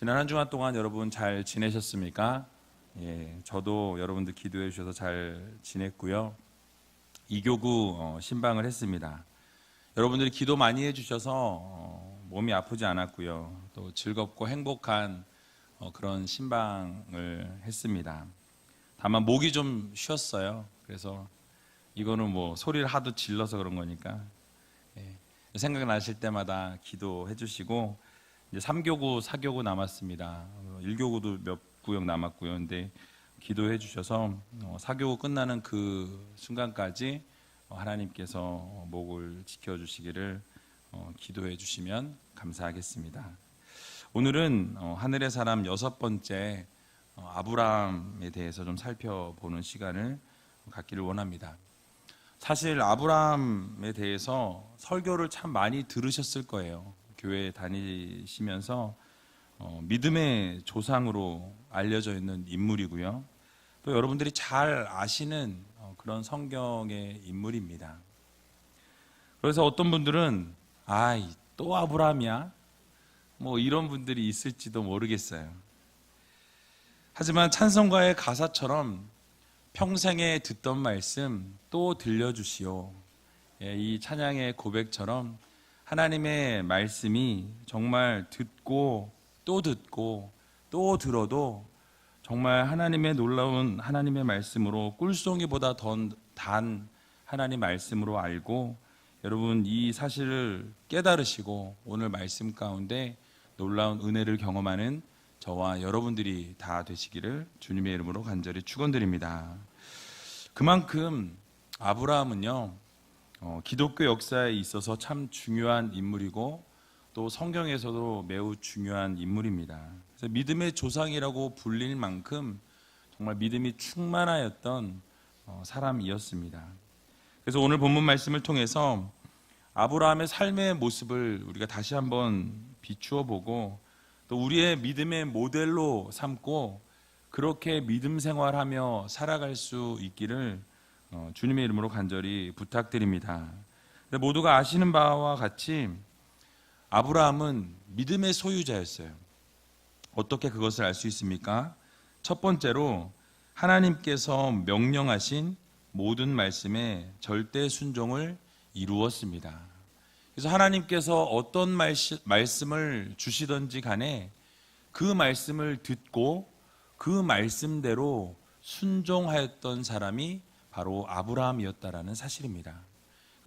지난 한 주간 동안 여러분 잘 지내셨습니까? 예, 저도 여러분들 기도해 주셔서 잘 지냈고요. 이교구 신방을 했습니다. 여러분들이 기도 많이 해주셔서 몸이 아프지 않았고요. 또 즐겁고 행복한 그런 신방을 했습니다. 다만 목이 좀 쉬었어요. 그래서 이거는 뭐 소리를 하도 질러서 그런 거니까 생각나실 때마다 기도해 주시고, 이제 3교구, 4교구 남았습니다. 1교구도 몇 구역 남았고요. 근데 기도해 주셔서 4교구 끝나는 그 순간까지 하나님께서 목을 지켜주시기를 기도해 주시면 감사하겠습니다. 오늘은 하늘의 사람 6번째 아브라함에 대해서 좀 살펴보는 시간을 갖기를 원합니다. 사실 아브라함에 대해서 설교를 참 많이 들으셨을 거예요. 교회 다니시면서 믿음의 조상으로 알려져 있는 인물이고요. 또 여러분들이 잘 아시는 그런 성경의 인물입니다. 그래서 어떤 분들은 또 아브라함이야? 뭐 이런 분들이 있을지도 모르겠어요. 하지만 찬송가의 가사처럼 평생에 듣던 말씀 또 들려주시오. 이 찬양의 고백처럼 하나님의 말씀이 정말 듣고 또 들어도 정말 하나님의 놀라운 하나님의 말씀으로 꿀송이보다 더 단 하나님 말씀으로 알고, 여러분 이 사실을 깨달으시고 오늘 말씀 가운데 놀라운 은혜를 경험하는 저와 여러분들이 다 되시기를 주님의 이름으로 간절히 축원드립니다. 그만큼 아브라함은요, 기독교 역사에 있어서 참 중요한 인물이고 또 성경에서도 매우 중요한 인물입니다. 그래서 믿음의 조상이라고 불릴 만큼 정말 믿음이 충만하였던 사람이었습니다. 그래서 오늘 본문 말씀을 통해서 아브라함의 삶의 모습을 우리가 다시 한번 비추어 보고, 또 우리의 믿음의 모델로 삼고 그렇게 믿음 생활하며 살아갈 수 있기를 주님의 이름으로 간절히 부탁드립니다. 모두가 아시는 바와 같이 아브라함은 믿음의 소유자였어요. 어떻게 그것을 알 수 있습니까? 첫 번째로 하나님께서 명령하신 모든 말씀에 절대 순종을 이루었습니다. 그래서 하나님께서 어떤 말씀을 주시든지 간에 그 말씀을 듣고 그 말씀대로 순종하였던 사람이 바로 아브라함이었다라는 사실입니다.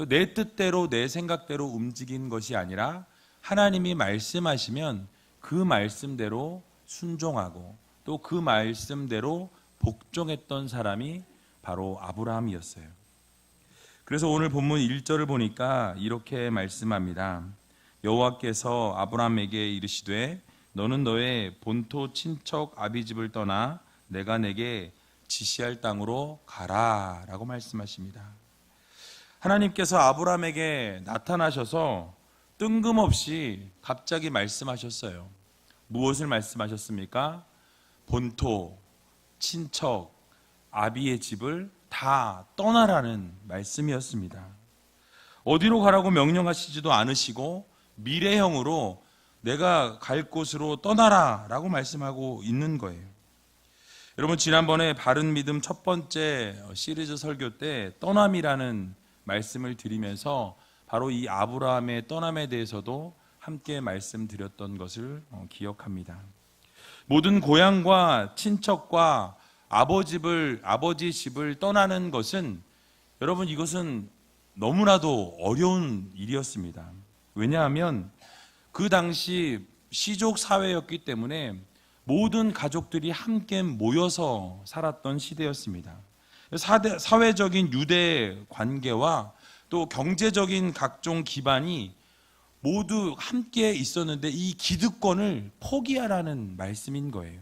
내 뜻대로 내 생각대로 움직인 것이 아니라 하나님이 말씀하시면 그 말씀대로 순종하고 또 그 말씀대로 복종했던 사람이 바로 아브라함이었어요. 그래서 오늘 본문 1절을 보니까 이렇게 말씀합니다. 여호와께서 아브라함에게 이르시되 너는 너의 본토 친척 아비집을 떠나 내가 내게 지시할 땅으로 가라 라고 말씀하십니다. 하나님께서 아브라함에게 나타나셔서 뜬금없이 갑자기 말씀하셨어요. 무엇을 말씀하셨습니까? 본토, 친척, 아비의 집을 다 떠나라는 말씀이었습니다. 어디로 가라고 명령하시지도 않으시고 미래형으로 내가 갈 곳으로 떠나라 라고 말씀하고 있는 거예요. 여러분, 지난번에 바른 믿음 첫 번째 시리즈 설교 때 떠남이라는 말씀을 드리면서 바로 이 아브라함의 떠남에 대해서도 함께 말씀드렸던 것을 기억합니다. 모든 고향과 친척과 아버지 집을 떠나는 것은, 여러분 이것은 너무나도 어려운 일이었습니다. 왜냐하면 그 당시 시족 사회였기 때문에 모든 가족들이 함께 모여서 살았던 시대였습니다. 사회적인 유대 관계와 또 경제적인 각종 기반이 모두 함께 있었는데 이 기득권을 포기하라는 말씀인 거예요.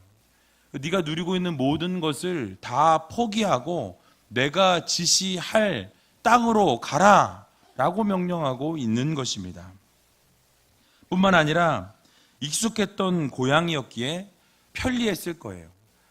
네가 누리고 있는 모든 것을 다 포기하고 내가 지시할 땅으로 가라 라고 명령하고 있는 것입니다. 뿐만 아니라 익숙했던 고향이었기에 편리했을 거예요.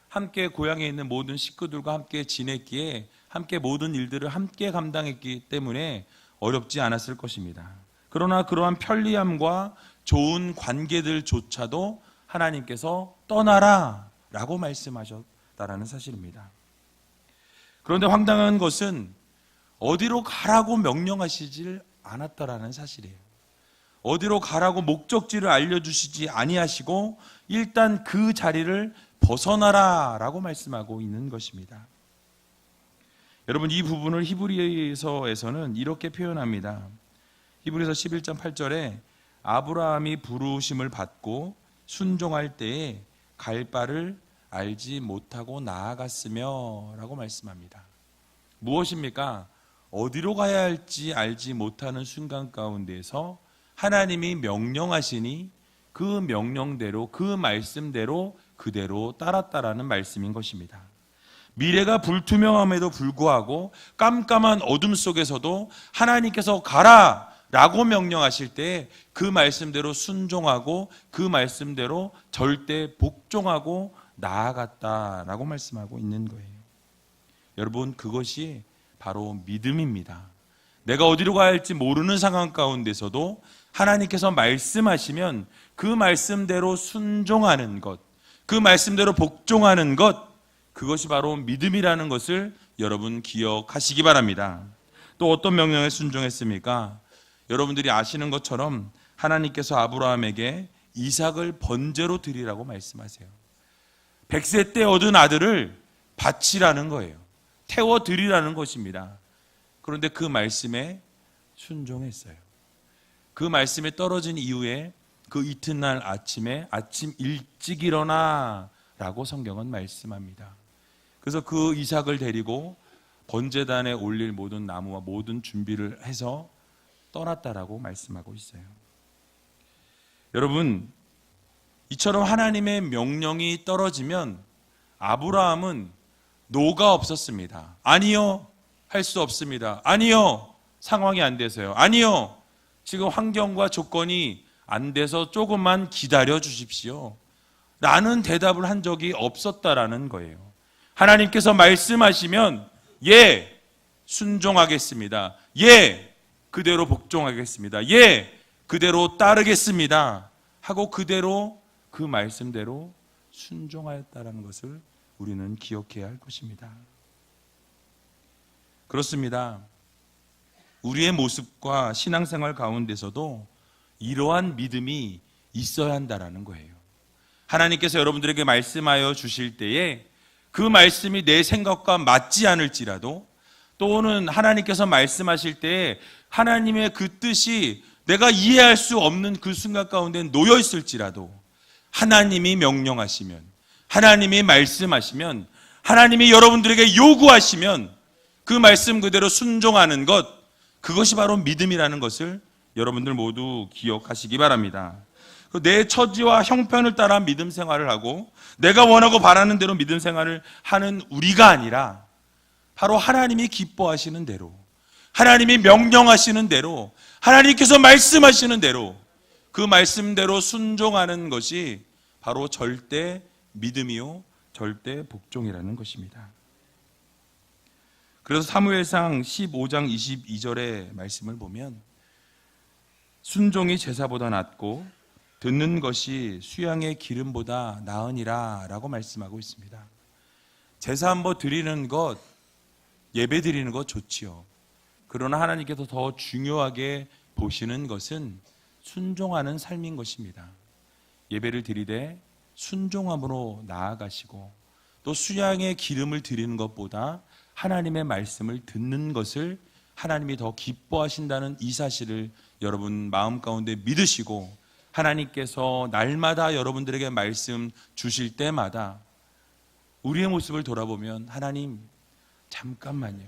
함께 고향에 있는 모든 식구들과 함께 지냈기에 함께 모든 일들을 함께 감당했기 때문에 어렵지 않았을 것입니다. 그러나 그러한 편리함과 좋은 관계들조차도 하나님께서 떠나라 라고 말씀하셨다라는 사실입니다. 그런데 황당한 것은 어디로 가라고 명령하시질 않았다라는 사실이에요. 어디로 가라고 목적지를 알려주시지 아니하시고 일단 그 자리를 벗어나라 라고 말씀하고 있는 것입니다. 여러분, 이 부분을 히브리서에서는 이렇게 표현합니다. 히브리서 11장 8절에 아브라함이 부르심을 받고 순종할 때에 갈 바를 알지 못하고 나아갔으며 라고 말씀합니다. 무엇입니까? 어디로 가야 할지 알지 못하는 순간 가운데에서 하나님이 명령하시니 그 명령대로, 그 말씀대로 그대로 따랐다라는 말씀인 것입니다. 미래가 불투명함에도 불구하고 깜깜한 어둠 속에서도 하나님께서 가라 라고 명령하실 때 그 말씀대로 순종하고 그 말씀대로 절대 복종하고 나아갔다라고 말씀하고 있는 거예요. 여러분, 그것이 바로 믿음입니다. 내가 어디로 가야 할지 모르는 상황 가운데서도 하나님께서 말씀하시면 그 말씀대로 순종하는 것, 그 말씀대로 복종하는 것, 그것이 바로 믿음이라는 것을 여러분 기억하시기 바랍니다. 또 어떤 명령에 순종했습니까? 여러분들이 아시는 것처럼 하나님께서 아브라함에게 이삭을 번제로 드리라고 말씀하세요. 100세 때 얻은 아들을 바치라는 거예요. 태워 드리라는 것입니다. 그런데 그 말씀에 순종했어요. 그 말씀에 떨어진 이후에 그 이튿날 아침에 아침 일찍 일어나 라고 성경은 말씀합니다. 그래서 그 이삭을 데리고 번제단에 올릴 모든 나무와 모든 준비를 해서 떠났다라고 말씀하고 있어요. 여러분, 이처럼 하나님의 명령이 떨어지면 아브라함은 노가 없었습니다. 아니요, 할 수 없습니다. 아니요, 상황이 안 돼서요. 아니요, 지금 환경과 조건이 안 돼서 조금만 기다려 주십시오 라는 대답을 한 적이 없었다라는 거예요. 하나님께서 말씀하시면 예, 순종하겠습니다. 예, 그대로 복종하겠습니다. 예, 그대로 따르겠습니다 하고 그대로 그 말씀대로 순종하였다라는 것을 우리는 기억해야 할 것입니다. 그렇습니다. 우리의 모습과 신앙생활 가운데서도 이러한 믿음이 있어야 한다라는 거예요. 하나님께서 여러분들에게 말씀하여 주실 때에 그 말씀이 내 생각과 맞지 않을지라도, 또는 하나님께서 말씀하실 때에 하나님의 그 뜻이 내가 이해할 수 없는 그 순간 가운데 놓여 있을지라도, 하나님이 명령하시면, 하나님이 말씀하시면, 하나님이 여러분들에게 요구하시면 그 말씀 그대로 순종하는 것, 그것이 바로 믿음이라는 것을 여러분들 모두 기억하시기 바랍니다. 내 처지와 형편을 따라 믿음 생활을 하고 내가 원하고 바라는 대로 믿음 생활을 하는 우리가 아니라 바로 하나님이 기뻐하시는 대로, 하나님이 명령하시는 대로, 하나님께서 말씀하시는 대로 그 말씀대로 순종하는 것이 바로 절대 믿음이요 절대 복종이라는 것입니다. 그래서 사무엘상 15장 22절의 말씀을 보면 순종이 제사보다 낫고 듣는 것이 수양의 기름보다 나으니라 라고 말씀하고 있습니다. 제사 한번 드리는 것, 예배 드리는 것 좋지요. 그러나 하나님께서 더 중요하게 보시는 것은 순종하는 삶인 것입니다. 예배를 드리되 순종함으로 나아가시고 또 수양의 기름을 드리는 것보다 하나님의 말씀을 듣는 것을 하나님이 더 기뻐하신다는 이 사실을 여러분 마음 가운데 믿으시고, 하나님께서 날마다 여러분들에게 말씀 주실 때마다 우리의 모습을 돌아보면, 하나님 잠깐만요,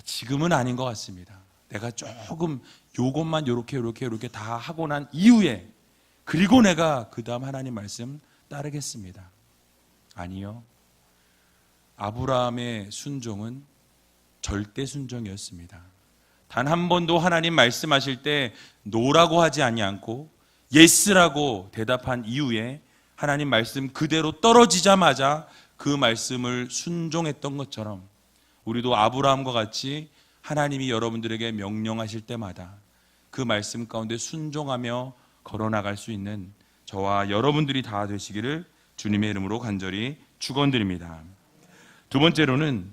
지금은 아닌 것 같습니다. 내가 조금 요것만 요렇게 다 하고 난 이후에 그리고 내가 그 다음 하나님 말씀 따르겠습니다. 아니요, 아브라함의 순종은 절대 순종이었습니다. 단 한 번도 하나님 말씀하실 때 노라고 하지 아니않고 예스라고 대답한 이후에 하나님 말씀 그대로 떨어지자마자 그 말씀을 순종했던 것처럼 우리도 아브라함과 같이 하나님이 여러분들에게 명령하실 때마다 그 말씀 가운데 순종하며 걸어나갈 수 있는 저와 여러분들이 다 되시기를 주님의 이름으로 간절히 축원드립니다. 두 번째로는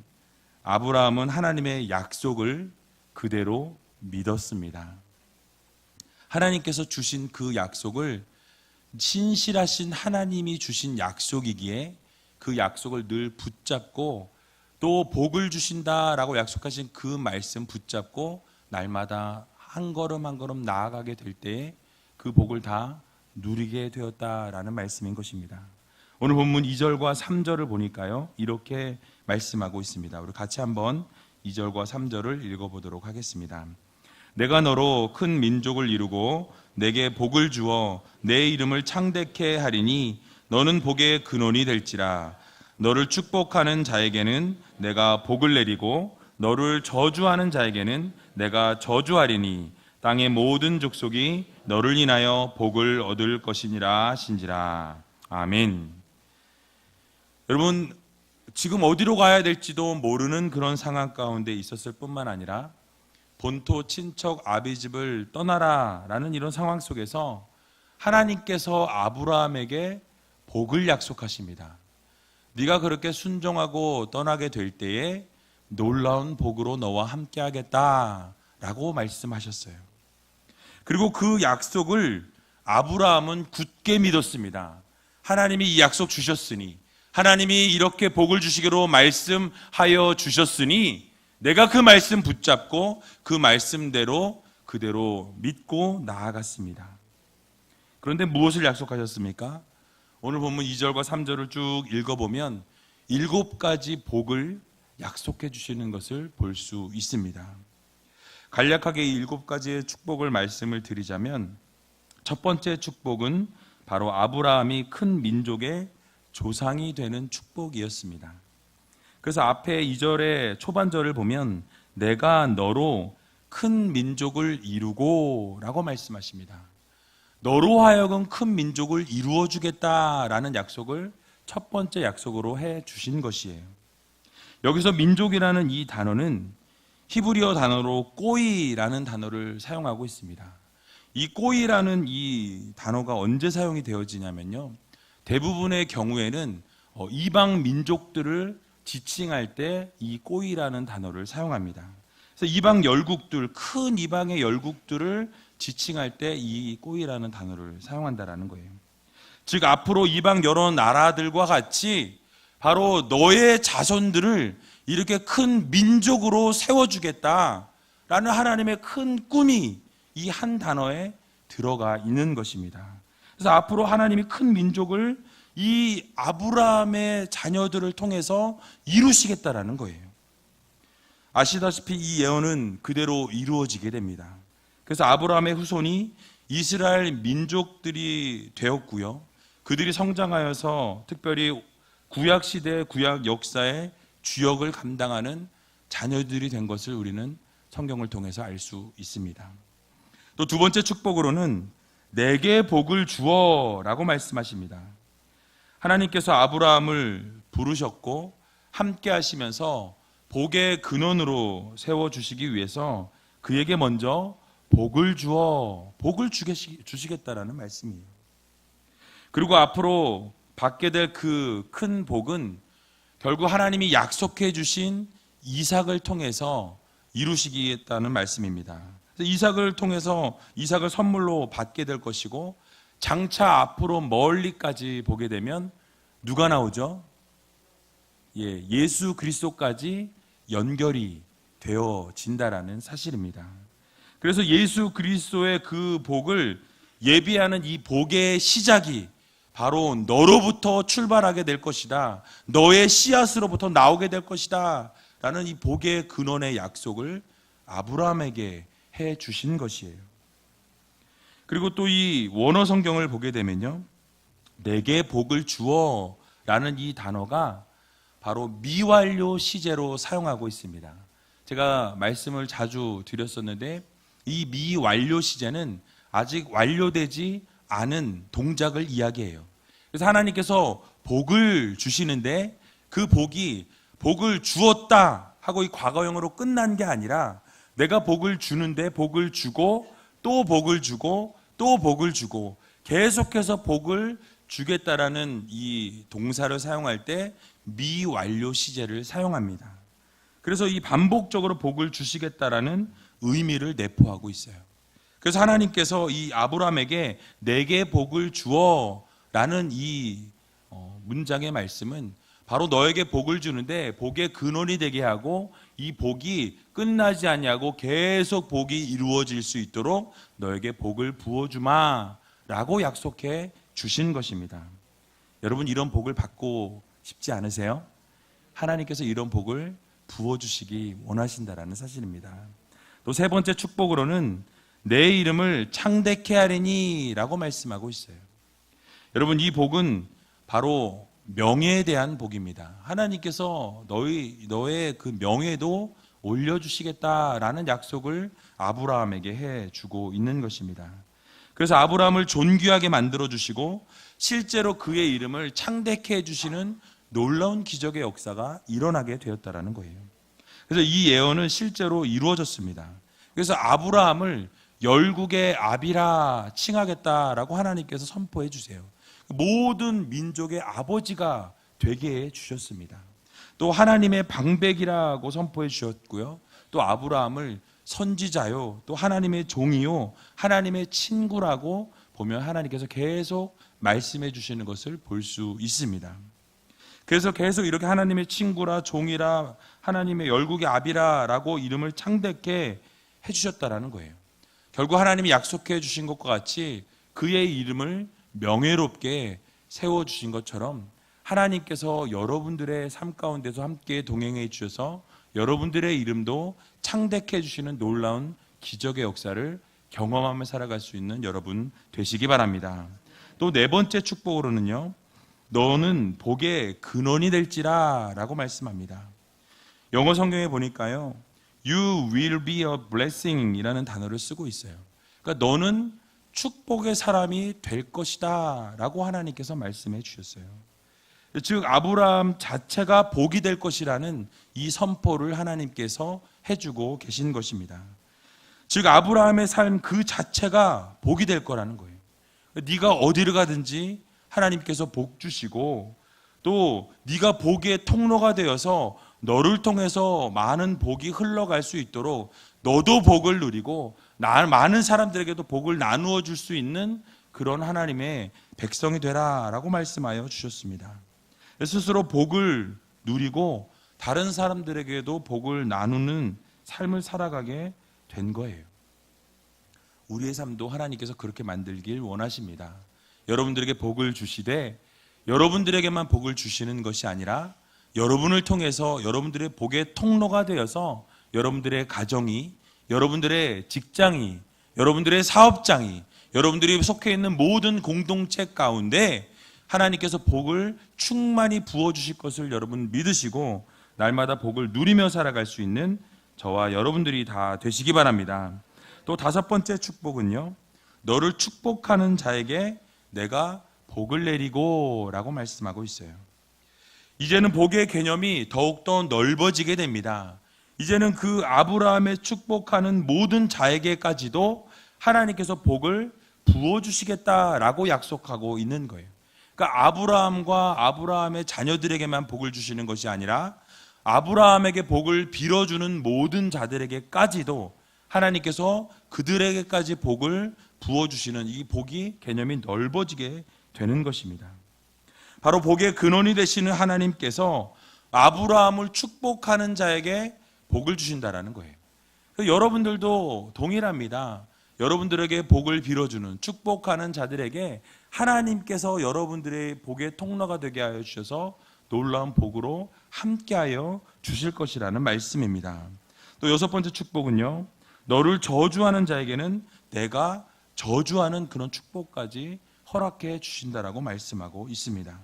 아브라함은 하나님의 약속을 그대로 믿었습니다. 하나님께서 주신 그 약속을 신실하신 하나님이 주신 약속이기에 그 약속을 늘 붙잡고 또 복을 주신다라고 약속하신 그 말씀 붙잡고 날마다 한 걸음 한 걸음 나아가게 될 때에 그 복을 다 누리게 되었다라는 말씀인 것입니다. 오늘 본문 2절과 3절을 보니까요, 이렇게 말씀하고 있습니다. 우리 같이 한번 2절과 3절을 읽어보도록 하겠습니다. 내가 너로 큰 민족을 이루고 내게 복을 주어 내 이름을 창대케 하리니 너는 복의 근원이 될지라. 너를 축복하는 자에게는 내가 복을 내리고 너를 저주하는 자에게는 내가 저주하리니 땅의 모든 족속이 너를 인하여 복을 얻을 것이니라 하신지라. 아멘. 여러분, 지금 어디로 가야 될지도 모르는 그런 상황 가운데 있었을 뿐만 아니라 본토 친척 아비집을 떠나라라는 이런 상황 속에서 하나님께서 아브라함에게 복을 약속하십니다. 네가 그렇게 순종하고 떠나게 될 때에 놀라운 복으로 너와 함께 하겠다라고 말씀하셨어요. 그리고 그 약속을 아브라함은 굳게 믿었습니다. 하나님이 이 약속 주셨으니, 하나님이 이렇게 복을 주시기로 말씀하여 주셨으니 내가 그 말씀 붙잡고 그 말씀대로 그대로 믿고 나아갔습니다. 그런데 무엇을 약속하셨습니까? 오늘 본문 2절과 3절을 쭉 읽어보면 7가지 복을 약속해 주시는 것을 볼 수 있습니다. 간략하게 이 7가지의 축복을 말씀을 드리자면, 첫 번째 축복은 바로 아브라함이 큰 민족의 조상이 되는 축복이었습니다. 그래서 앞에 2절의 초반절을 보면 내가 너로 큰 민족을 이루고 라고 말씀하십니다. 너로 하여금 큰 민족을 이루어 주겠다라는 약속을 첫 번째 약속으로 해 주신 것이에요. 여기서 민족이라는 이 단어는 히브리어 단어로 꼬이라는 단어를 사용하고 있습니다. 이 꼬이라는 이 단어가 언제 사용이 되어지냐면요, 대부분의 경우에는 이방 민족들을 지칭할 때 이 꼬이라는 단어를 사용합니다. 그래서 이방 열국들, 큰 이방의 열국들을 지칭할 때 이 꼬이라는 단어를 사용한다라는 거예요. 즉 앞으로 이방 여러 나라들과 같이 바로 너의 자손들을 이렇게 큰 민족으로 세워주겠다라는 하나님의 큰 꿈이 이 한 단어에 들어가 있는 것입니다. 그래서 앞으로 하나님이 큰 민족을 이 아브라함의 자녀들을 통해서 이루시겠다라는 거예요. 아시다시피 이 예언은 그대로 이루어지게 됩니다. 그래서 아브라함의 후손이 이스라엘 민족들이 되었고요, 그들이 성장하여서 특별히 구약시대 구약 역사의 주역을 감당하는 자녀들이 된 것을 우리는 성경을 통해서 알 수 있습니다. 또 두 번째 축복으로는 내게 복을 주어 라고 말씀하십니다. 하나님께서 아브라함을 부르셨고 함께 하시면서 복의 근원으로 세워주시기 위해서 그에게 먼저 복을 주어 복을 주시겠다라는 말씀이에요. 그리고 앞으로 받게 될 그 큰 복은 결국 하나님이 약속해 주신 이삭을 통해서 이루시겠다는 말씀입니다. 이삭을 통해서 이삭을 선물로 받게 될 것이고, 장차 앞으로 멀리까지 보게 되면 누가 나오죠? 예수 그리스도까지 연결이 되어진다라는 사실입니다. 그래서 예수 그리스도의 그 복을 예비하는 이 복의 시작이 바로 너로부터 출발하게 될 것이다, 너의 씨앗으로부터 나오게 될 것이다 라는 이 복의 근원의 약속을 아브라함에게 해 주신 것이에요. 그리고 또 이 원어 성경을 보게 되면요, 내게 복을 주어 라는 이 단어가 바로 미완료 시제로 사용하고 있습니다. 제가 말씀을 자주 드렸었는데 이 미완료 시제는 아직 완료되지 않은 동작을 이야기해요. 그래서 하나님께서 복을 주시는데 그 복이 복을 주었다 하고 이 과거형으로 끝난 게 아니라 내가 복을 주는데 복을 주고 또 복을 주고 또 복을 주고 계속해서 복을 주겠다라는 이 동사를 사용할 때 미완료 시제를 사용합니다. 그래서 이 반복적으로 복을 주시겠다라는 의미를 내포하고 있어요. 그래서 하나님께서 이 아브라함에게 내게 복을 주어라는 이 문장의 말씀은 바로 너에게 복을 주는데 복의 근원이 되게 하고 이 복이 끝나지 않냐고 계속 복이 이루어질 수 있도록 너에게 복을 부어주마 라고 약속해 주신 것입니다. 여러분, 이런 복을 받고 싶지 않으세요? 하나님께서 이런 복을 부어주시기 원하신다라는 사실입니다. 또 세 번째 축복으로는 내 이름을 창대케 하리니 라고 말씀하고 있어요. 여러분, 이 복은 바로 명예에 대한 복입니다. 하나님께서 너의 그 명예도 올려주시겠다라는 약속을 아브라함에게 해주고 있는 것입니다. 그래서 아브라함을 존귀하게 만들어주시고 실제로 그의 이름을 창대케 해주시는 놀라운 기적의 역사가 일어나게 되었다는 거예요. 그래서 이 예언은 실제로 이루어졌습니다. 그래서 아브라함을 열국의 아비라 칭하겠다라고 하나님께서 선포해 주세요. 모든 민족의 아버지가 되게 해주셨습니다. 또 하나님의 방백이라고 선포해 주셨고요. 또 아브라함을 선지자요, 또 하나님의 종이요, 하나님의 친구라고 보면 하나님께서 계속 말씀해 주시는 것을 볼 수 있습니다. 그래서 계속 이렇게 하나님의 친구라, 종이라, 하나님의 열국의 아비라라고 이름을 창대케 해주셨다라는 거예요. 결국 하나님이 약속해 주신 것과 같이 그의 이름을 명예롭게 세워주신 것처럼 하나님께서 여러분들의 삶 가운데서 함께 동행해 주셔서 여러분들의 이름도 창대케 해주시는 놀라운 기적의 역사를 경험하며 살아갈 수 있는 여러분 되시기 바랍니다. 또 네 번째 축복으로는요, 너는 복의 근원이 될지라 라고 말씀합니다. 영어 성경에 보니까요, You will be a blessing 이라는 단어를 쓰고 있어요. 그러니까 너는 축복의 사람이 될 것이다 라고 하나님께서 말씀해 주셨어요. 즉 아브라함 자체가 복이 될 것이라는 이 선포를 하나님께서 해주고 계신 것입니다. 즉 아브라함의 삶 그 자체가 복이 될 거라는 거예요. 네가 어디를 가든지 하나님께서 복 주시고 또 네가 복의 통로가 되어서 너를 통해서 많은 복이 흘러갈 수 있도록 너도 복을 누리고 많은 사람들에게도 복을 나누어 줄 수 있는 그런 하나님의 백성이 되라라고 말씀하여 주셨습니다. 스스로 복을 누리고 다른 사람들에게도 복을 나누는 삶을 살아가게 된 거예요. 우리의 삶도 하나님께서 그렇게 만들길 원하십니다. 여러분들에게 복을 주시되 여러분들에게만 복을 주시는 것이 아니라 여러분을 통해서 여러분들의 복의 통로가 되어서 여러분들의 가정이, 여러분들의 직장이, 여러분들의 사업장이, 여러분들이 속해 있는 모든 공동체 가운데 하나님께서 복을 충만히 부어주실 것을 여러분 믿으시고 날마다 복을 누리며 살아갈 수 있는 저와 여러분들이 다 되시기 바랍니다. 또 다섯 번째 축복은요, 너를 축복하는 자에게 내가 복을 내리고 라고 말씀하고 있어요. 이제는 복의 개념이 더욱더 넓어지게 됩니다. 이제는 그 아브라함의 축복하는 모든 자에게까지도 하나님께서 복을 부어주시겠다라고 약속하고 있는 거예요. 그러니까 아브라함과 아브라함의 자녀들에게만 복을 주시는 것이 아니라 아브라함에게 복을 빌어주는 모든 자들에게까지도 하나님께서 그들에게까지 복을 부어주시는 이 복이 개념이 넓어지게 되는 것입니다. 바로 복의 근원이 되시는 하나님께서 아브라함을 축복하는 자에게 복을 주신다라는 거예요. 여러분들도 동일합니다. 여러분들에게 복을 빌어주는 축복하는 자들에게 하나님께서 여러분들의 복의 통로가 되게 하여 주셔서 놀라운 복으로 함께하여 주실 것이라는 말씀입니다. 또 여섯 번째 축복은요, 너를 저주하는 자에게는 내가 저주하는 그런 축복까지 허락해 주신다라고 말씀하고 있습니다.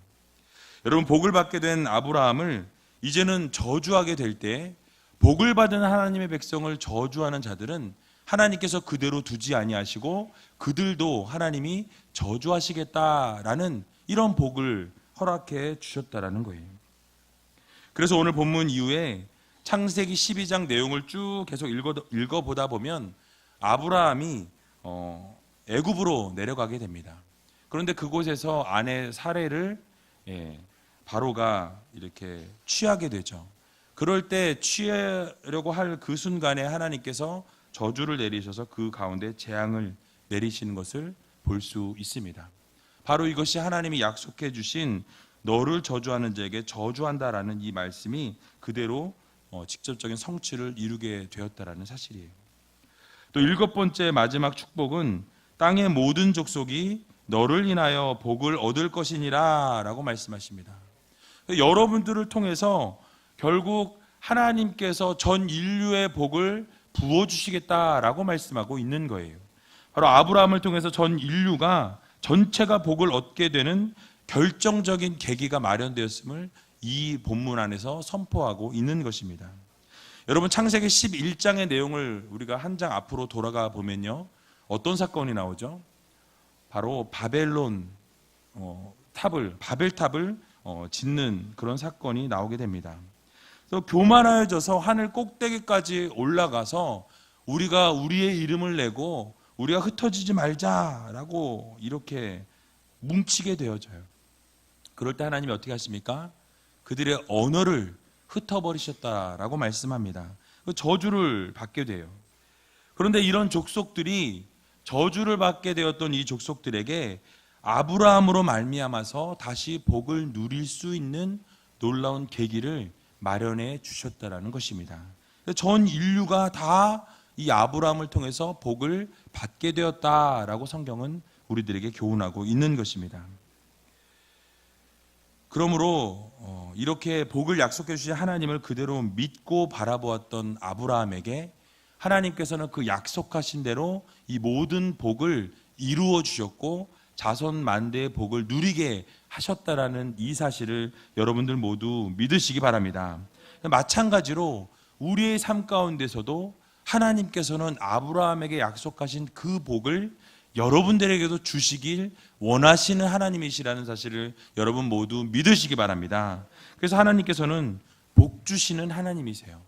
여러분, 복을 받게 된 아브라함을 이제는 저주하게 될 때 복을 받은 하나님의 백성을 저주하는 자들은 하나님께서 그대로 두지 아니하시고 그들도 하나님이 저주하시겠다라는 이런 복을 허락해 주셨다라는 거예요. 그래서 오늘 본문 이후에 창세기 12장 내용을 쭉 계속 읽어보다 보면 아브라함이 애굽으로 내려가게 됩니다. 그런데 그곳에서 아내 사례를 바로가 이렇게 취하게 되죠. 그럴 때 취하려고 할 그 순간에 하나님께서 저주를 내리셔서 그 가운데 재앙을 내리시는 것을 볼 수 있습니다. 바로 이것이 하나님이 약속해 주신 너를 저주하는 자에게 저주한다라는 이 말씀이 그대로 직접적인 성취를 이루게 되었다라는 사실이에요. 또 7번째 마지막 축복은 땅의 모든 족속이 너를 인하여 복을 얻을 것이니라 라고 말씀하십니다. 여러분들을 통해서 결국 하나님께서 전 인류의 복을 부어주시겠다라고 말씀하고 있는 거예요. 바로 아브라함을 통해서 전 인류가 전체가 복을 얻게 되는 결정적인 계기가 마련되었음을 이 본문 안에서 선포하고 있는 것입니다. 여러분, 창세기 11장의 내용을 우리가 한 장 앞으로 돌아가 보면요, 어떤 사건이 나오죠? 바로 바벨론 바벨탑을 짓는 그런 사건이 나오게 됩니다. 그래서 교만하여져서 하늘 꼭대기까지 올라가서 우리가 우리의 이름을 내고 우리가 흩어지지 말자라고 이렇게 뭉치게 되어져요. 그럴 때 하나님이 어떻게 하십니까? 그들의 언어를 흩어버리셨다라고 말씀합니다. 저주를 받게 돼요. 그런데 이런 족속들이 저주를 받게 되었던 이 족속들에게 아브라함으로 말미암아서 다시 복을 누릴 수 있는 놀라운 계기를 마련해 주셨다라는 것입니다. 전 인류가 다 이 아브라함을 통해서 복을 받게 되었다라고 성경은 우리들에게 교훈하고 있는 것입니다. 그러므로 이렇게 복을 약속해 주신 하나님을 그대로 믿고 바라보았던 아브라함에게 하나님께서는 그 약속하신 대로 이 모든 복을 이루어 주셨고 자손 만대의 복을 누리게 하셨다라는 이 사실을 여러분들 모두 믿으시기 바랍니다. 마찬가지로 우리의 삶 가운데서도 하나님께서는 아브라함에게 약속하신 그 복을 여러분들에게도 주시길 원하시는 하나님이시라는 사실을 여러분 모두 믿으시기 바랍니다. 그래서 하나님께서는 복 주시는 하나님이세요.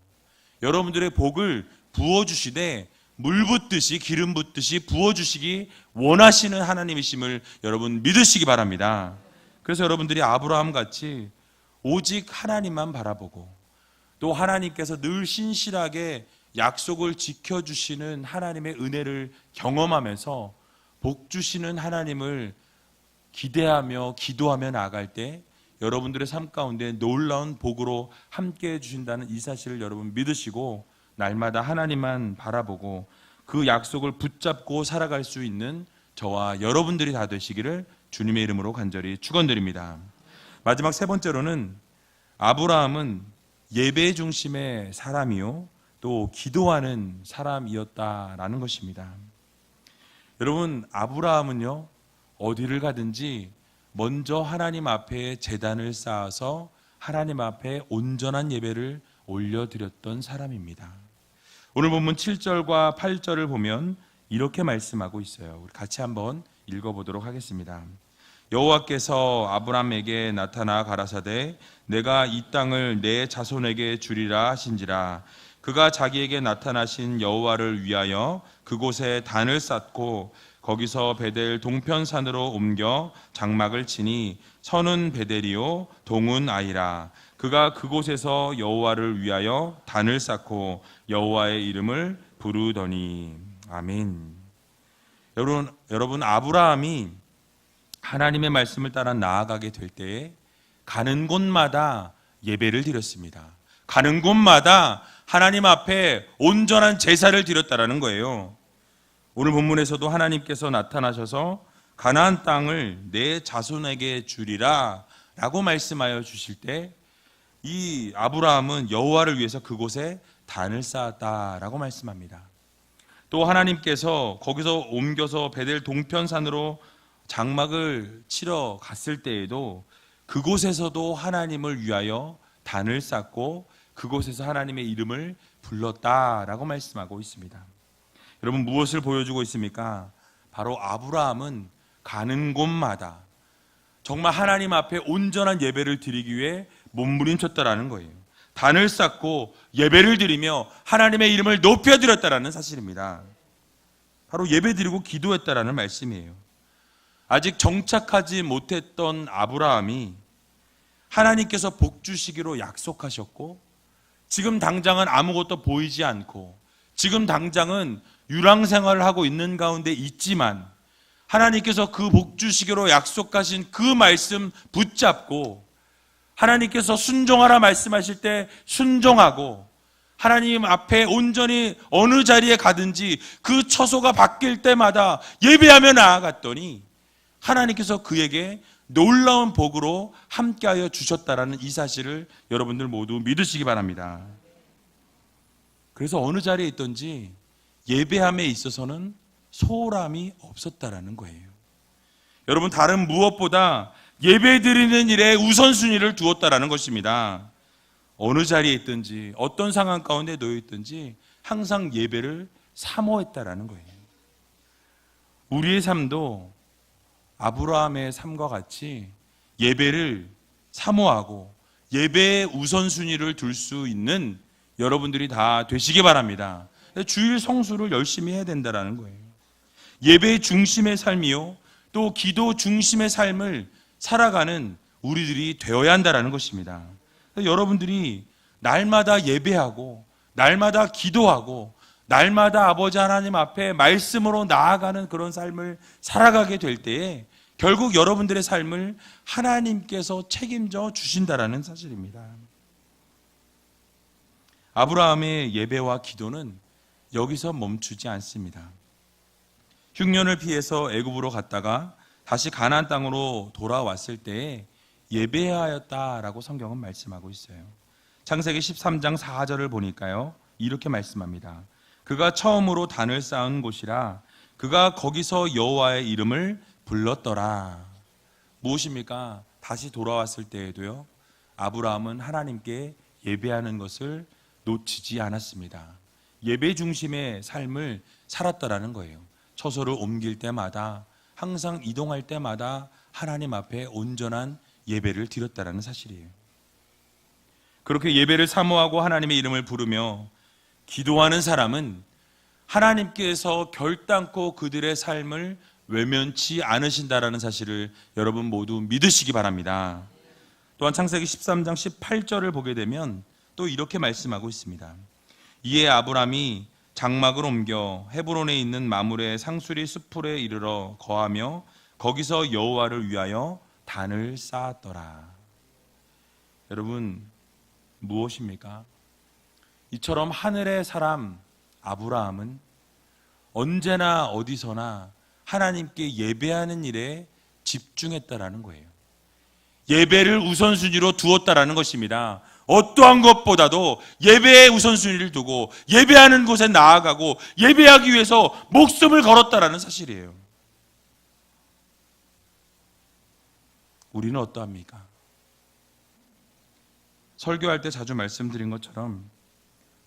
여러분들의 복을 부어주시되 물 붓듯이 기름 붓듯이 부어주시기 원하시는 하나님이심을 여러분 믿으시기 바랍니다. 그래서 여러분들이 아브라함 같이 오직 하나님만 바라보고 또 하나님께서 늘 신실하게 약속을 지켜주시는 하나님의 은혜를 경험하면서 복 주시는 하나님을 기대하며 기도하며 나아갈 때 여러분들의 삶 가운데 놀라운 복으로 함께해 주신다는 이 사실을 여러분 믿으시고 날마다 하나님만 바라보고 그 약속을 붙잡고 살아갈 수 있는 저와 여러분들이 다 되시기를 주님의 이름으로 간절히 축원드립니다. 마지막 3번째로는 아브라함은 예배 중심의 사람이요 또 기도하는 사람이었다라는 것입니다. 여러분, 아브라함은요 어디를 가든지 먼저 하나님 앞에 제단을 쌓아서 하나님 앞에 온전한 예배를 올려드렸던 사람입니다. 오늘 본문 7절과 8절을 보면 이렇게 말씀하고 있어요. 우리 같이 한번 읽어보도록 하겠습니다. 여호와께서 아브라함에게 나타나 가라사대 내가 이 땅을 내 자손에게 주리라 하신지라. 그가 자기에게 나타나신 여호와를 위하여 그곳에 단을 쌓고 거기서 베델 동편산으로 옮겨 장막을 치니 서는 베델이요 동은 아이라. 그가 그곳에서 여호와를 위하여 단을 쌓고 여호와의 이름을 부르더니. 아멘. 여러분 아브라함이 하나님의 말씀을 따라 나아가게 될 때에 가는 곳마다 예배를 드렸습니다. 가는 곳마다 하나님 앞에 온전한 제사를 드렸다라는 거예요. 오늘 본문에서도 하나님께서 나타나셔서 가나안 땅을 내 자손에게 주리라 라고 말씀하여 주실 때 이 아브라함은 여호와를 위해서 그곳에 단을 쌓았다라고 말씀합니다. 또 하나님께서 거기서 옮겨서 베델 동편산으로 장막을 치러 갔을 때에도 그곳에서도 하나님을 위하여 단을 쌓고 그곳에서 하나님의 이름을 불렀다라고 말씀하고 있습니다. 여러분 무엇을 보여주고 있습니까? 바로 아브라함은 가는 곳마다 정말 하나님 앞에 온전한 예배를 드리기 위해 몸부림쳤다라는 거예요. 단을 쌓고 예배를 드리며 하나님의 이름을 높여드렸다라는 사실입니다. 바로 예배 드리고 기도했다라는 말씀이에요. 아직 정착하지 못했던 아브라함이 하나님께서 복 주시기로 약속하셨고, 지금 당장은 아무것도 보이지 않고, 지금 당장은 유랑 생활을 하고 있는 가운데 있지만, 하나님께서 그 복 주시기로 약속하신 그 말씀 붙잡고, 하나님께서 순종하라 말씀하실 때 순종하고, 하나님 앞에 온전히 어느 자리에 가든지 그 처소가 바뀔 때마다 예배하며 나아갔더니 하나님께서 그에게 놀라운 복으로 함께하여 주셨다라는 이 사실을 여러분들 모두 믿으시기 바랍니다. 그래서 어느 자리에 있든지 예배함에 있어서는 소홀함이 없었다라는 거예요. 여러분, 다른 무엇보다 예배 드리는 일에 우선순위를 두었다라는 것입니다. 어느 자리에 있든지 어떤 상황 가운데 놓여 있든지 항상 예배를 사모했다라는 거예요. 우리의 삶도 아브라함의 삶과 같이 예배를 사모하고 예배의 우선순위를 둘 수 있는 여러분들이 다 되시기 바랍니다. 주일 성수를 열심히 해야 된다는 거예요. 예배 중심의 삶이요, 또 기도 중심의 삶을 살아가는 우리들이 되어야 한다는 것입니다. 여러분들이 날마다 예배하고 날마다 기도하고 날마다 아버지 하나님 앞에 말씀으로 나아가는 그런 삶을 살아가게 될 때에 결국 여러분들의 삶을 하나님께서 책임져 주신다라는 사실입니다. 아브라함의 예배와 기도는 여기서 멈추지 않습니다. 흉년을 피해서 애굽으로 갔다가 다시 가나안 땅으로 돌아왔을 때에 예배하였다라고 성경은 말씀하고 있어요. 창세기 13장 4절을 보니까요, 이렇게 말씀합니다. 그가 처음으로 단을 쌓은 곳이라 그가 거기서 여호와의 이름을 불렀더라. 무엇입니까? 다시 돌아왔을 때에도요, 아브라함은 하나님께 예배하는 것을 놓치지 않았습니다. 예배 중심의 삶을 살았다라는 거예요. 처소를 옮길 때마다, 항상 이동할 때마다 하나님 앞에 온전한 예배를 드렸다라는 사실이에요. 그렇게 예배를 사모하고 하나님의 이름을 부르며 기도하는 사람은 하나님께서 결단코 그들의 삶을 외면치 않으신다라는 사실을 여러분 모두 믿으시기 바랍니다. 또한 창세기 13장 18절을 보게 되면 또 이렇게 말씀하고 있습니다. 이에 아브람이 장막을 옮겨 헤브론에 있는 마므레 상수리 숲풀에 이르러 거하며 거기서 여호와를 위하여 단을 쌓았더라. 여러분, 무엇입니까? 이처럼 하늘의 사람 아브라함은 언제나 어디서나 하나님께 예배하는 일에 집중했다라는 거예요. 예배를 우선순위로 두었다라는 것입니다. 어떠한 것보다도 예배의 우선순위를 두고 예배하는 곳에 나아가고 예배하기 위해서 목숨을 걸었다라는 사실이에요. 우리는 어떠합니까? 설교할 때 자주 말씀드린 것처럼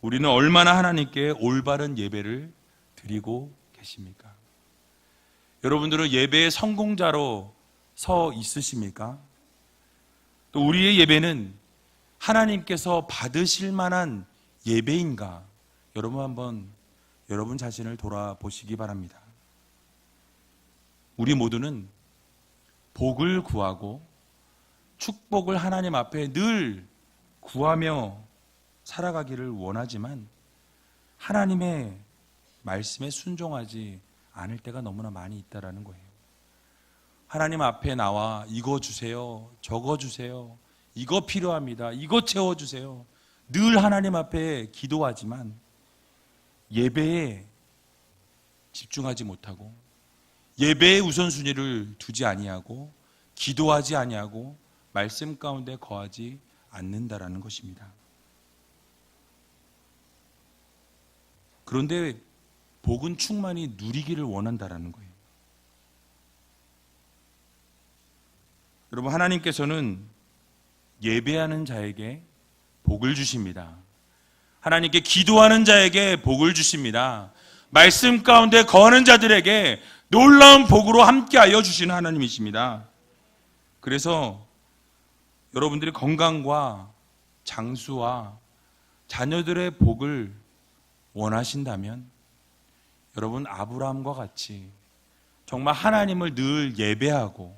우리는 얼마나 하나님께 올바른 예배를 드리고 계십니까? 여러분들은 예배의 성공자로 서 있으십니까? 또 우리의 예배는 하나님께서 받으실 만한 예배인가? 여러분 한번 여러분 자신을 돌아보시기 바랍니다. 우리 모두는 복을 구하고 축복을 하나님 앞에 늘 구하며 살아가기를 원하지만 하나님의 말씀에 순종하지 않을 때가 너무나 많이 있다라는 거예요. 하나님 앞에 나와 이거 주세요, 저거 주세요, 이거 필요합니다, 이거 채워주세요. 늘 하나님 앞에 기도하지만 예배에 집중하지 못하고 예배의 우선순위를 두지 아니하고 기도하지 아니하고 말씀 가운데 거하지 않는다라는 것입니다. 그런데 복은 충만히 누리기를 원한다라는 거예요. 여러분, 하나님께서는 예배하는 자에게 복을 주십니다. 하나님께 기도하는 자에게 복을 주십니다. 말씀 가운데 거하는 자들에게 놀라운 복으로 함께하여 주시는 하나님이십니다. 그래서 여러분들이 건강과 장수와 자녀들의 복을 원하신다면 여러분 아브라함과 같이 정말 하나님을 늘 예배하고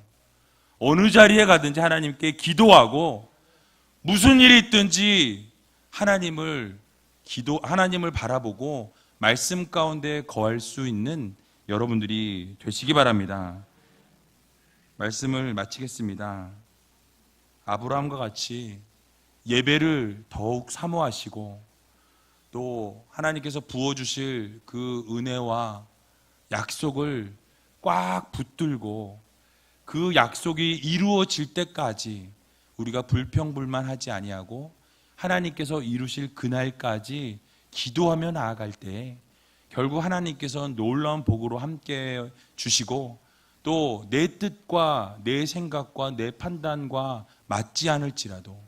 어느 자리에 가든지 하나님께 기도하고 무슨 일이 있든지 하나님을 바라보고 말씀 가운데 거할 수 있는 여러분들이 되시기 바랍니다. 말씀을 마치겠습니다. 아브라함과 같이 예배를 더욱 사모하시고 또 하나님께서 부어주실 그 은혜와 약속을 꽉 붙들고 그 약속이 이루어질 때까지 우리가 불평불만하지 아니하고 하나님께서 이루실 그날까지 기도하며 나아갈 때 결국 하나님께서 놀라운 복으로 함께 주시고 또 내 뜻과 내 생각과 내 판단과 맞지 않을지라도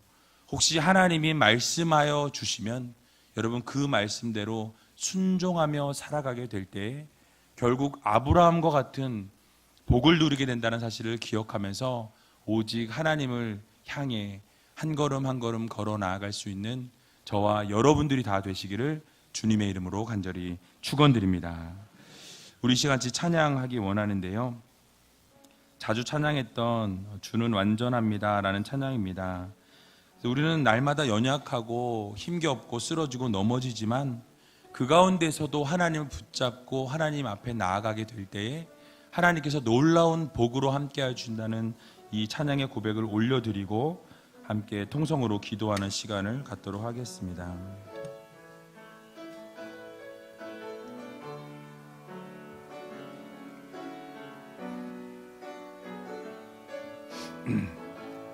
혹시 하나님이 말씀하여 주시면 여러분 그 말씀대로 순종하며 살아가게 될 때 결국 아브라함과 같은 복을 누리게 된다는 사실을 기억하면서 오직 하나님을 향해 한 걸음 한 걸음 걸어 나아갈 수 있는 저와 여러분들이 다 되시기를 주님의 이름으로 간절히 축원드립니다. 우리 시간치 찬양하기 원하는데요. 자주 찬양했던 주는 완전합니다 라는 찬양입니다. 우리는 날마다 연약하고 힘겹고 쓰러지고 넘어지지만 그 가운데서도 하나님을 붙잡고 하나님 앞에 나아가게 될 때에 하나님께서 놀라운 복으로 함께해 준다는 이 찬양의 고백을 올려드리고 함께 통성으로 기도하는 시간을 갖도록 하겠습니다.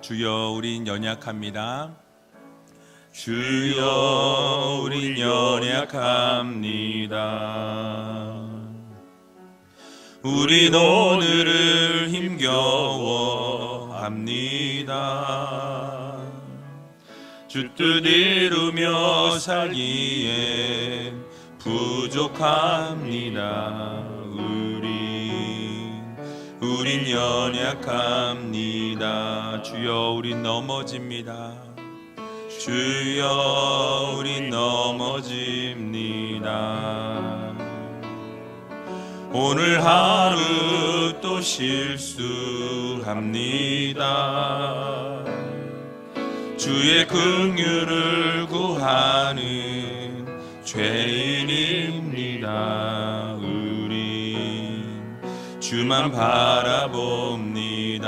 주여 우린 연약합니다. 주여 우린 연약합니다. 우린 오늘을 힘겨워합니다. 주 뜻 이루며 살기에 부족합니다. 우린 연약합니다. 주여 우린 넘어집니다. 주여 우린 넘어집니다. 오늘 하루 또 실수합니다. 주의 긍휼을 구하는 죄인입니다. 주만 바라봅니다.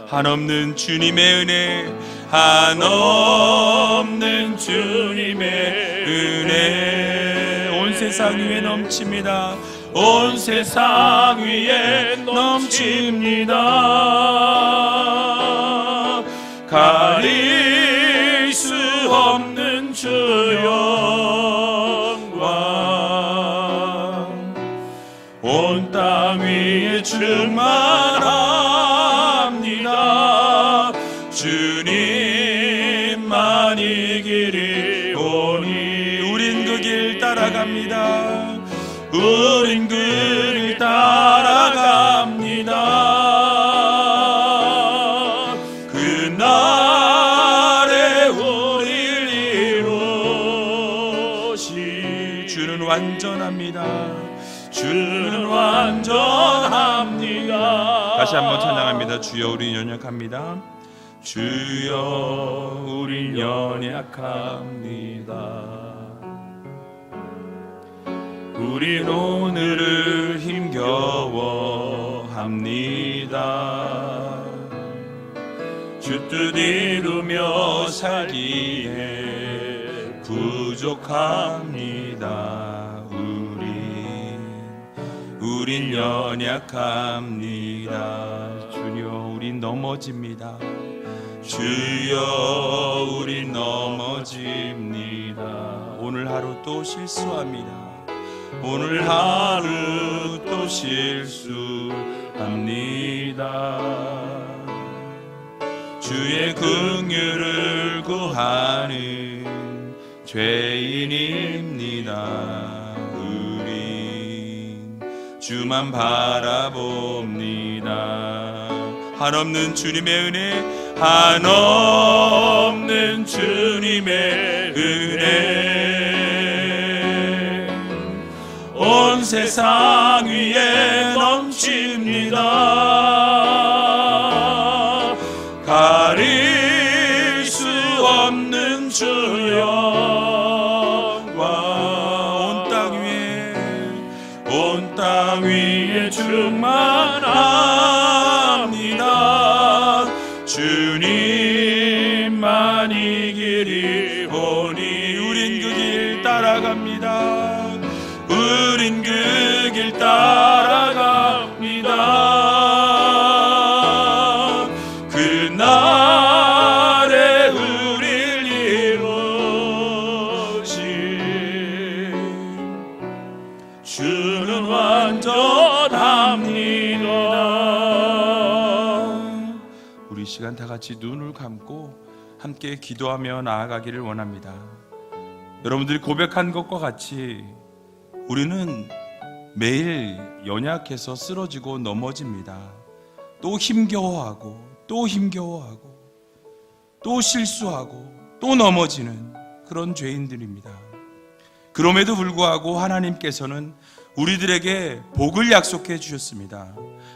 한없는 주님의 은혜, 한없는 주님의 은혜 온 세상 위에 넘칩니다. 온 세상 위에 넘칩니다. 가릴 수 없는 주 영광 온 땅 위에 충만합니다. 주님만이 길이 오니 우린 그 길 따라갑니다. 우린 그 길 따라갑니다. 그날에 우리를 이루시 주는 완전합니다. 주는 완전합니다. 다시 한번 찬양합니다. 주여 우린 연약합니다. 주여 우린 연약합니다. 우린 오늘을 힘겨워합니다. 주 뜻 이루며 살기에 부족합니다. 우린 연약합니다. 주여 우린 넘어집니다. 주여 우린 넘어집니다. 오늘 하루 또 실수합니다. 오늘 하루 또 실수합니다. 주의 긍휼을 구하는 죄인입니다. 우린 주만 바라봅니다. 한없는 주님의 은혜, 한없는 주님의 은혜 온 세상 위에 넘칩니다. 가릴 수 없는 주 영광 온 땅 위에 충만합니다. 주님만이 길이 오니 우린 그 길 따라갑니다. 우린 그 길 따라갑니다. 그날에 우릴 이루신 주는 완전합니다. 우리 시간 다 같이 눈을 감고 함께 기도하며 나아가기를 원합니다. 여러분들이 고백한 것과 같이 우리는 매일 연약해서 쓰러지고 넘어집니다. 또 힘겨워하고 또 실수하고 또 넘어지는 그런 죄인들입니다. 그럼에도 불구하고 하나님께서는 우리들에게 복을 약속해 주셨습니다.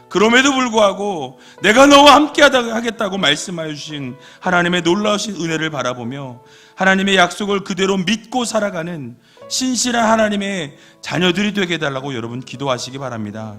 그럼에도 불구하고 내가 너와 함께 하겠다고 말씀하여 주신 하나님의 놀라우신 은혜를 바라보며 하나님의 약속을 그대로 믿고 살아가는 신실한 하나님의 자녀들이 되게 해달라고 여러분 기도하시기 바랍니다.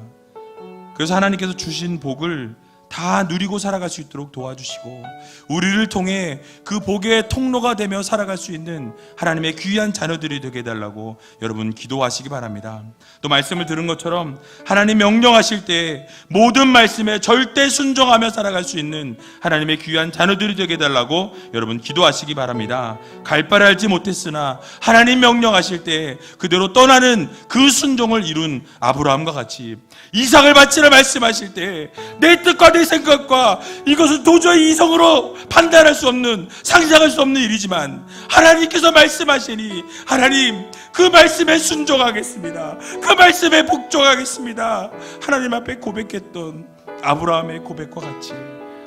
그래서 하나님께서 주신 복을 다 누리고 살아갈 수 있도록 도와주시고 우리를 통해 그 복의 통로가 되며 살아갈 수 있는 하나님의 귀한 자녀들이 되게 해달라고 여러분 기도하시기 바랍니다. 또 말씀을 들은 것처럼 하나님 명령하실 때 모든 말씀에 절대 순종하며 살아갈 수 있는 하나님의 귀한 자녀들이 되게 해달라고 여러분 기도하시기 바랍니다. 갈 바를 알지 못했으나 하나님 명령하실 때 그대로 떠나는 그 순종을 이룬 아브라함과 같이 이삭을 바치라 말씀하실 때 내 뜻과 내 생각과 이것은 도저히 이성으로 판단할 수 없는 상상할 수 없는 일이지만 하나님께서 말씀하시니 하나님 그 말씀에 순종하겠습니다. 그 말씀에 복종하겠습니다. 하나님 앞에 고백했던 아브라함의 고백과 같이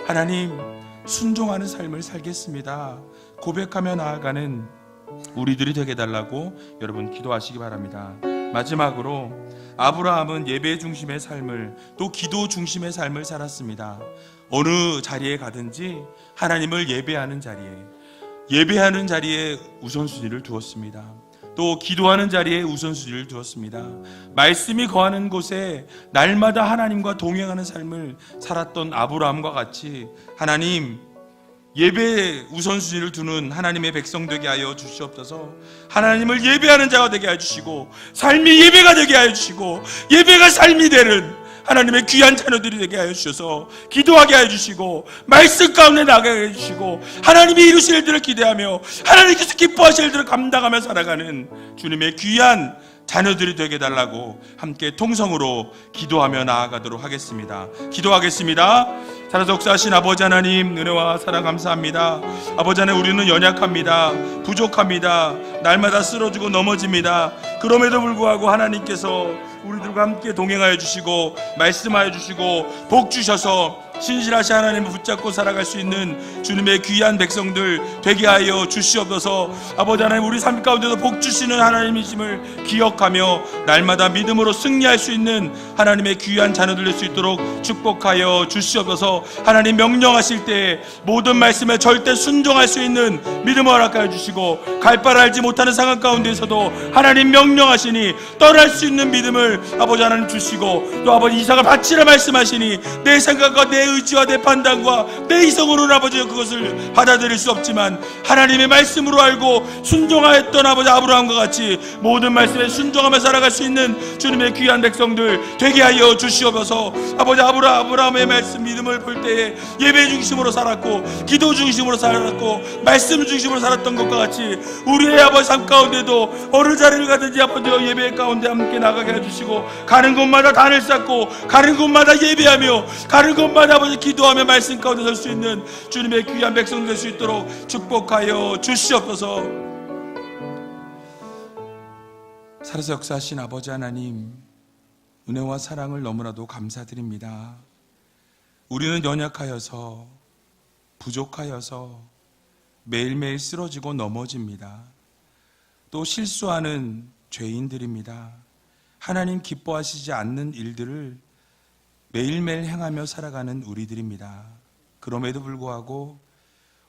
하나님 순종하는 삶을 살겠습니다. 고백하며 나아가는 우리들이 되게 해달라고 여러분 기도하시기 바랍니다. 마지막으로 아브라함은 예배 중심의 삶을 또 기도 중심의 삶을 살았습니다. 어느 자리에 가든지 하나님을 예배하는 자리에 우선순위를 두었습니다. 또 기도하는 자리에 우선순위를 두었습니다. 말씀이 거하는 곳에 날마다 하나님과 동행하는 삶을 살았던 아브라함과 같이 하나님 예배에 우선순위를 두는 하나님의 백성 되게 하여 주시옵소서. 하나님을 예배하는 자가 되게 하여 주시고 삶이 예배가 되게 하여 주시고 예배가 삶이 되는 하나님의 귀한 자녀들이 되게 하여 주셔서 기도하게 하여 주시고 말씀 가운데 나가게 해 주시고 하나님이 이루실 일들을 기대하며 하나님께서 기뻐하실 일들을 감당하며 살아가는 주님의 귀한 자녀들이 되게 해달라고 함께 통성으로 기도하며 나아가도록 하겠습니다. 기도하겠습니다. 살아서 역사하신 아버지 하나님 은혜와 사랑 감사합니다. 아버지 하나님 우리는 연약합니다. 부족합니다. 날마다 쓰러지고 넘어집니다. 그럼에도 불구하고 하나님께서 우리들과 함께 동행하여 주시고 말씀하여 주시고 복 주셔서 신실하신 하나님을 붙잡고 살아갈 수 있는 주님의 귀한 백성들 되게 하여 주시옵소서. 아버지 하나님 우리 삶 가운데도 복 주시는 하나님이심을 기억하며 날마다 믿음으로 승리할 수 있는 하나님의 귀한 자녀들 될 수 있도록 축복하여 주시옵소서. 하나님 명령하실 때 모든 말씀에 절대 순종할 수 있는 믿음을 허락하여 주시고 갈 바를 알지 못하는 상황 가운데서도 하나님 명령하시니 떠날 수 있는 믿음을 아버지 하나님 주시고 또 아버지 이삭을 바치라 말씀하시니 내 생각과 내 의지와 내 판단과 내 이성으로는 아버지 그것을 받아들일 수 없지만 하나님의 말씀으로 알고 순종하였던 아버지 아브라함과 같이 모든 말씀에 순종하며 살아갈 수 있는 주님의 귀한 백성들 되게 하여 주시옵소서. 아버지 아브라함의 말씀 믿음을 볼 때에 예배 중심으로 살았고 기도 중심으로 살았고 말씀 중심으로 살았던 것과 같이 우리의 아버지 삶 가운데도 어느 자리를 가든지 아버지 예배 가운데 함께 나가게 해주시고 가는 곳마다 단을 쌓고 가는 곳마다 예배하며 가는 곳마다 아버지 기도하며 말씀 가운데 설 수 있는 주님의 귀한 백성 될 수 있도록 축복하여 주시옵소서. 살아서 역사하신 아버지 하나님 은혜와 사랑을 너무나도 감사드립니다. 우리는 연약하여서 부족하여서 매일매일 쓰러지고 넘어집니다. 또 실수하는 죄인들입니다. 하나님 기뻐하시지 않는 일들을 매일매일 행하며 살아가는 우리들입니다. 그럼에도 불구하고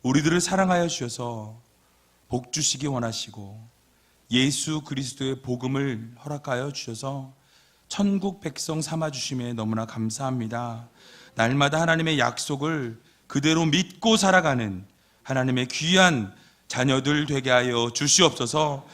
우리들을 사랑하여 주셔서 복 주시기 원하시고 예수 그리스도의 복음을 허락하여 주셔서 천국 백성 삼아 주심에 너무나 감사합니다. 날마다 하나님의 약속을 그대로 믿고 살아가는 하나님의 귀한 자녀들 되게 하여 주시옵소서.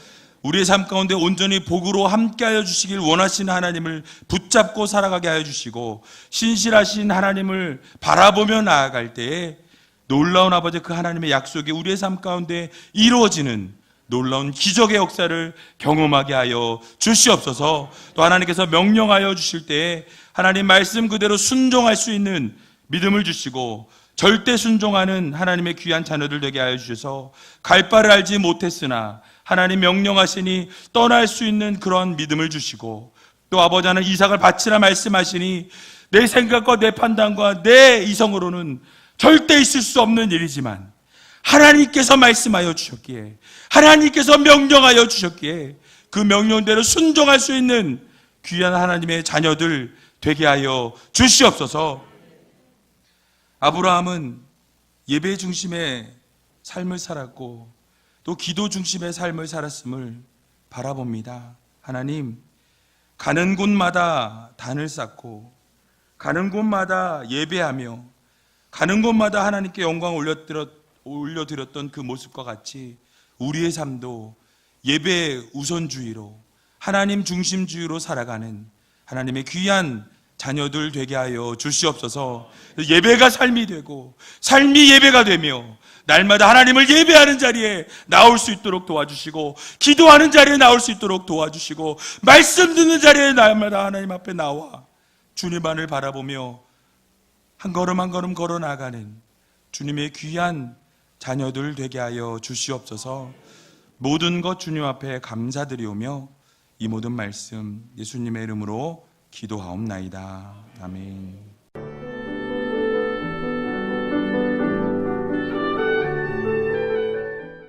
우리의 삶 가운데 온전히 복으로 함께하여 주시길 원하시는 하나님을 붙잡고 살아가게 하여 주시고 신실하신 하나님을 바라보며 나아갈 때에 놀라운 아버지 그 하나님의 약속이 우리의 삶 가운데 이루어지는 놀라운 기적의 역사를 경험하게 하여 주시옵소서. 또 하나님께서 명령하여 주실 때에 하나님 말씀 그대로 순종할 수 있는 믿음을 주시고 절대 순종하는 하나님의 귀한 자녀들 되게 하여 주셔서 갈 바를 알지 못했으나 하나님 명령하시니 떠날 수 있는 그런 믿음을 주시고 또 아버지 하나님 이삭을 바치라 말씀하시니 내 생각과 내 판단과 내 이성으로는 절대 있을 수 없는 일이지만 하나님께서 말씀하여 주셨기에 하나님께서 명령하여 주셨기에 그 명령대로 순종할 수 있는 귀한 하나님의 자녀들 되게 하여 주시옵소서. 아브라함은 예배 중심의 삶을 살았고 또 기도 중심의 삶을 살았음을 바라봅니다. 하나님, 가는 곳마다 단을 쌓고 가는 곳마다 예배하며 가는 곳마다 하나님께 영광 올려드렸던 그 모습과 같이 우리의 삶도 예배 우선주의로 하나님 중심주의로 살아가는 하나님의 귀한 자녀들 되게 하여 주시옵소서. 예배가 삶이 되고 삶이 예배가 되며 날마다 하나님을 예배하는 자리에 나올 수 있도록 도와주시고 기도하는 자리에 나올 수 있도록 도와주시고 말씀 듣는 자리에 날마다 하나님 앞에 나와 주님만을 바라보며 한 걸음 한 걸음 걸어 나가는 주님의 귀한 자녀들 되게 하여 주시옵소서. 모든 것 주님 앞에 감사드리오며 이 모든 말씀 예수님의 이름으로 기도하옵나이다. 아멘.